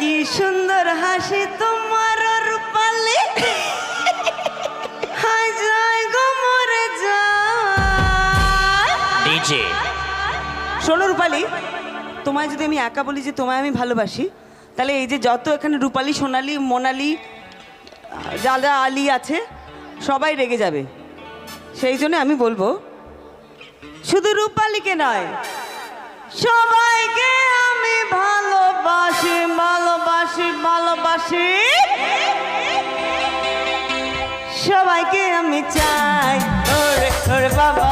কি সুন্দর হাসি তোমার রূপালি হায় যায় গো মরে যায়। ডিজে শোনো রূপালি, তোমায় যদি আমি একা বলি যে তোমায় আমি ভালোবাসি, তাহলে এই যে যত এখানে রূপালি, সোনালি, মোনালি, যারা আলি আছে সবাই রেগে যাবে। সেই জন্য আমি বলবো শুধু রূপালিকে নয়, সবাইকে আমি ভালোবাসি ভালোবাসি ভালোবাসি, সবাইকে আমি চাই। ওরে ওরে বাবা